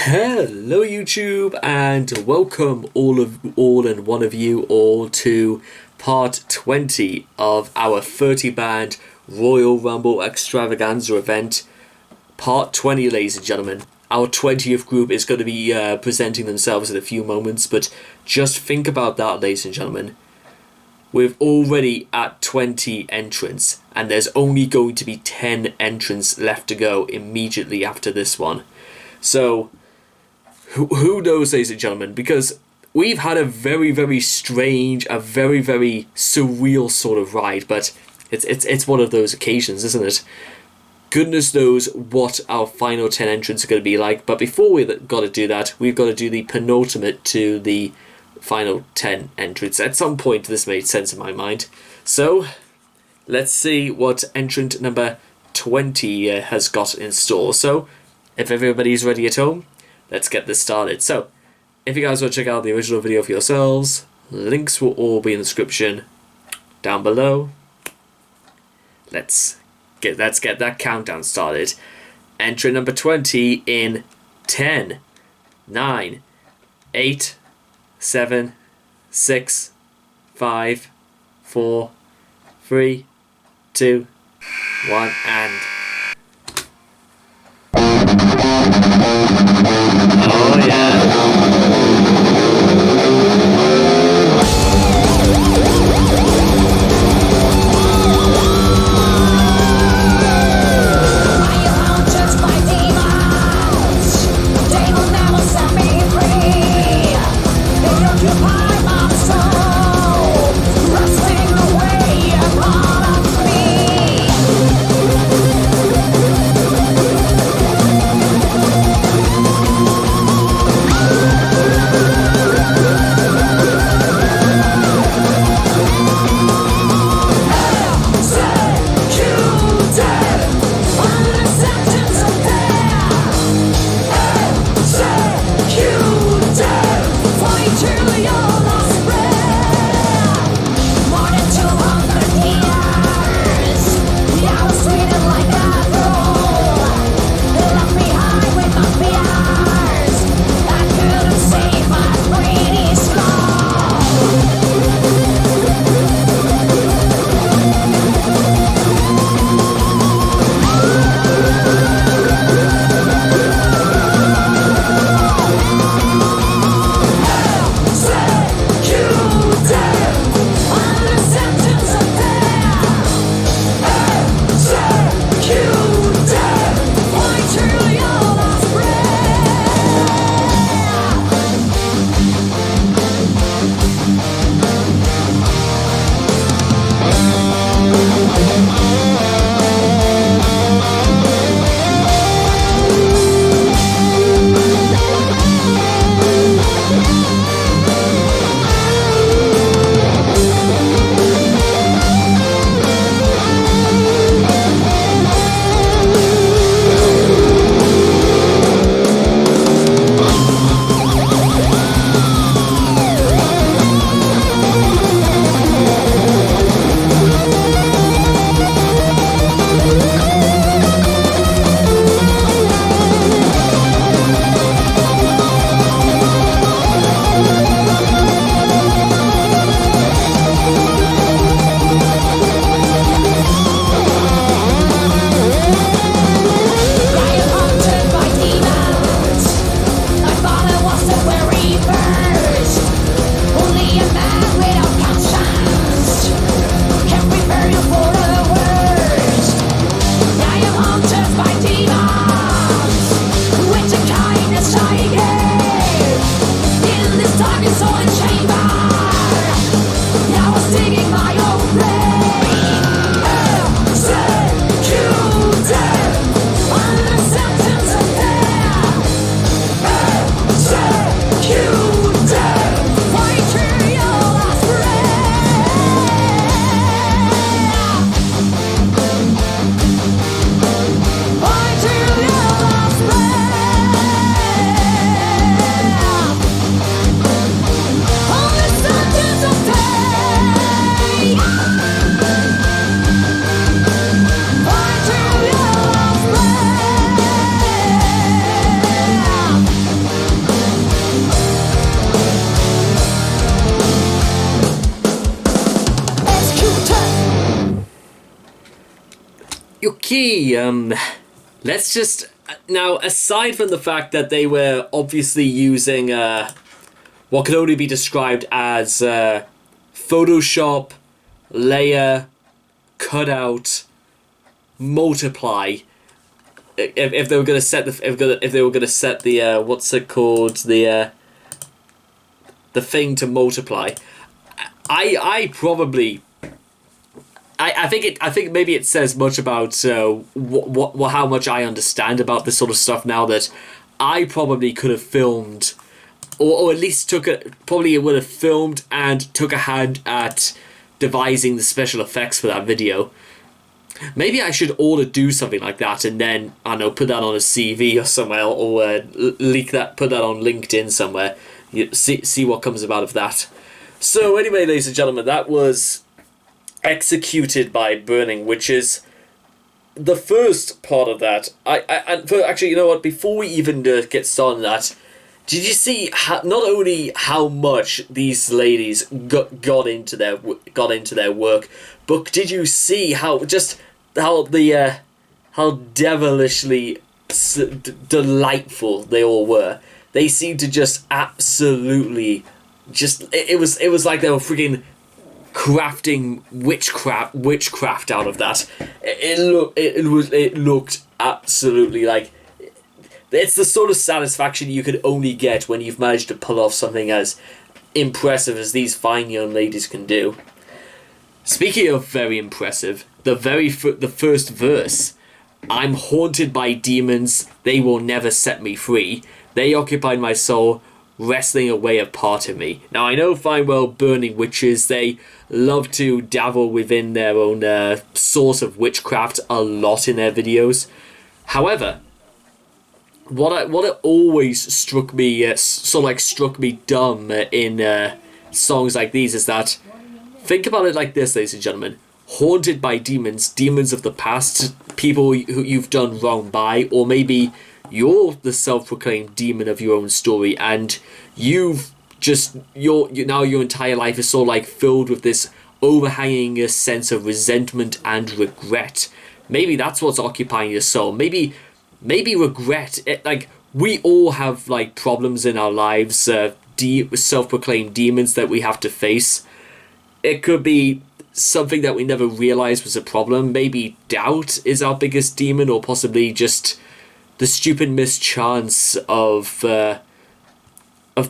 Hello YouTube and welcome all and one of you all to part 20 of our 30 band Royal Rumble Extravaganza event. Part 20, ladies and gentlemen. Our 20th group is going to be presenting themselves in a few moments, but just think about that, ladies and gentlemen. We're already at 20 entrants and there's only going to be 10 entrants left to go immediately after this one. So who knows, ladies and gentlemen, because we've had a very strange, a very surreal sort of ride, but it's one of those occasions, isn't it? Goodness knows what our final 10 entrants are going to be like, but before we've got to do that, we've got to do the penultimate to the final 10 entrants. At some point this made sense in my mind. So let's see what entrant number 20 has got in store. So if everybody's ready at home, let's get this started. So, if you guys want to check out the original video for yourselves, links will all be in the description down below. Let's get that countdown started. Entry number 20 in 10, 9, 8, 7, 6, 5, 4, 3, 2, 1, and... Oh yeah. Okay, let's just now, aside from the fact that they were obviously using what could only be described as Photoshop, layer, cutout, multiply. If they were going to set the if they were going to set the what's it called, the thing to multiply, I probably. I think maybe it says much about what how much I understand about this sort of stuff now, that I probably could have filmed, or at least probably would have filmed and took a hand at devising the special effects for that video. Maybe I should order do something like that, and then I don't know, put that on a CV or somewhere, or leak that, put that on LinkedIn somewhere. See what comes about of that. So anyway, ladies and gentlemen, that was Executed by Burning Witches. The first part of that, actually, you know what? Before we even get started on that, did you see not only how much these ladies got into their work, but did you see how devilishly delightful they all were? They seemed to just absolutely it was like they were freaking crafting witchcraft out of that. It looked absolutely like, it's the sort of satisfaction you could only get when you've managed to pull off something as impressive as these fine young ladies can do. Speaking of very impressive, the first verse, "I'm haunted by demons, they will never set me free. They occupied my soul, wrestling away a part of me." Now, I know fine well Burning Witches, they love to dabble within their own source of witchcraft a lot in their videos. However, what it always struck me struck me dumb in songs like these is that, think about it like this, ladies and gentlemen: haunted by demons, demons of the past, people who you've done wrong by, or maybe you're the self-proclaimed demon of your own story, and you've just your entire life is sort of like filled with this overhanging sense of resentment and regret. Maybe that's what's occupying your soul. Maybe regret. Like, we all have like problems in our lives, self-proclaimed demons that we have to face. It could be something that we never realized was a problem. Maybe doubt is our biggest demon, or possibly just the stupid mischance of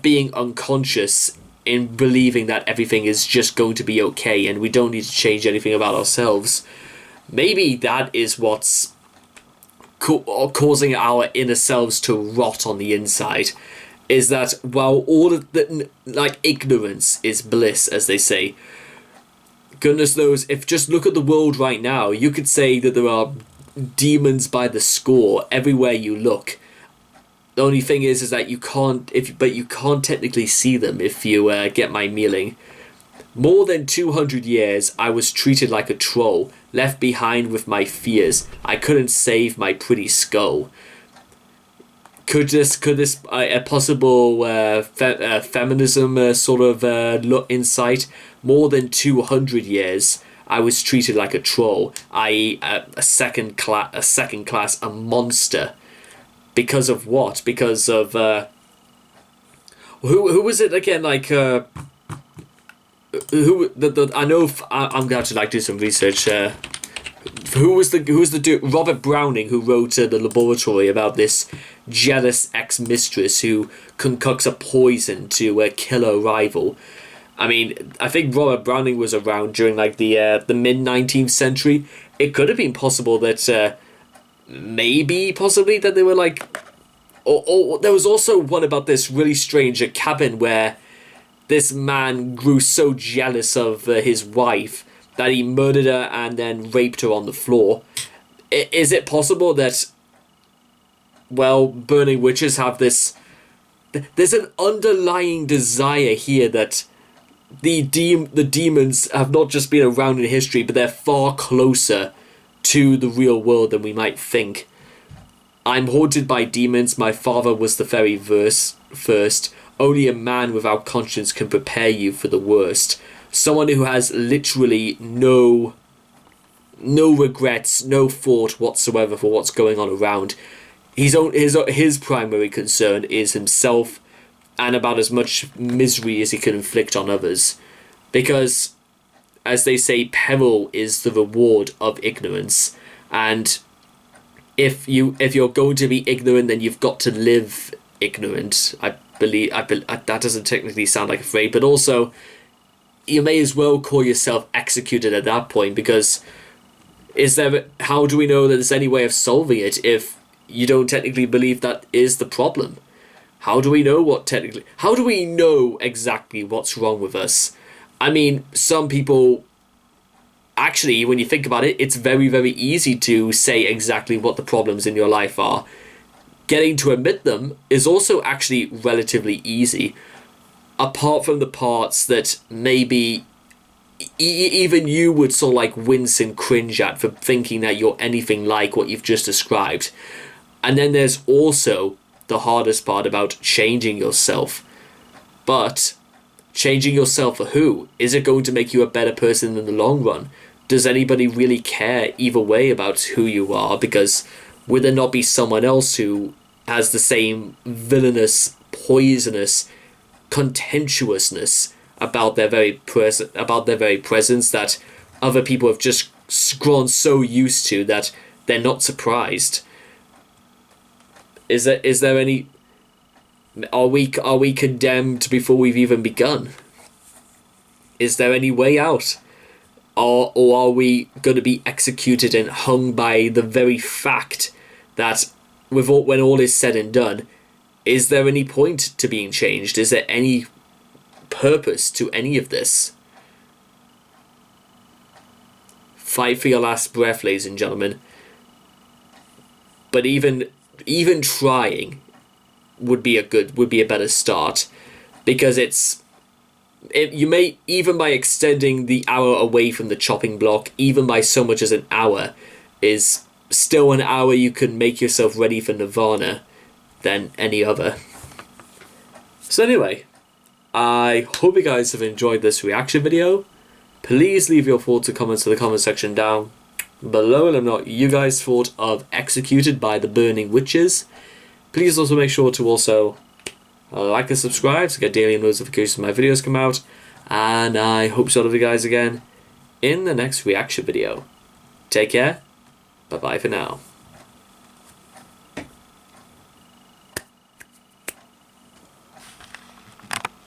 being unconscious in believing that everything is just going to be okay and we don't need to change anything about ourselves. Maybe that is what's causing our inner selves to rot on the inside. Is that while all of the, like, ignorance is bliss, as they say, goodness knows, if just look at the world right now, you could say that there are demons by the score everywhere you look. The only thing is that you can't technically see them, if you get my meaning. More than 200 years I was treated like a troll, left behind with my fears. I couldn't save my pretty skull. Could this a possible feminism sort of look insight? More than 200 years I was treated like a troll, i.e. a second class, a monster. Because of what? Because of who was it again? Like who I know. I'm going to like do some research. Who was the dude? Robert Browning, who wrote The Laboratory, about this jealous ex-mistress who concocts a poison to kill her rival. I mean, I think Robert Browning was around during like the mid-19th century. It could have been possible that possibly that they were like, or there was also one about this really strange cabin where this man grew so jealous of his wife that he murdered her and then raped her on the floor. Is it possible that, well, Burning Witches have this... There's an underlying desire here that the demons have not just been around in history, but they're far closer to the real world than we might think. I'm haunted by demons, my father was the very first. Only a man without conscience can prepare you for the worst. Someone who has literally no no regrets, no thought whatsoever for what's going on around. His primary concern is himself and about as much misery as he can inflict on others. Because, as they say, peril is the reward of ignorance. And if you're going to be ignorant, then you've got to live ignorant. I believe that doesn't technically sound like a phrase, but also you may as well call yourself executed at that point, because how do we know that there's any way of solving it if you don't technically believe that is the problem? How do we know exactly what's wrong with us? I mean, some people, actually, when you think about it, it's very, very easy to say exactly what the problems in your life are. Getting to admit them is also actually relatively easy, apart from the parts that maybe even you would sort of like wince and cringe at for thinking that you're anything like what you've just described. And then there's also the hardest part about changing yourself. But changing yourself for who? Is it going to make you a better person in the long run? Does anybody really care either way about who you are? Because would there not be someone else who has the same villainous, poisonous, contemptuousness about their very presence that other people have just grown so used to that they're not surprised? Is there any? Are we condemned before we've even begun? Is there any way out? Or are we going to be executed and hung by the very fact that when all is said and done, is there any point to being changed? Is there any purpose to any of this? Fight for your last breath, ladies and gentlemen. But even trying would be a better start, because you may, even by extending the hour away from the chopping block, even by so much as an hour, is still an hour you can make yourself ready for nirvana than any other. So anyway, I hope you guys have enjoyed this reaction video. Please leave your thoughts and comments in the comment section down below. Let me know what you guys thought of Executed by the Burning Witches. Please also make sure to also like and subscribe to get daily notifications when my videos come out. And I hope to see all of you guys again in the next reaction video. Take care. Bye bye for now.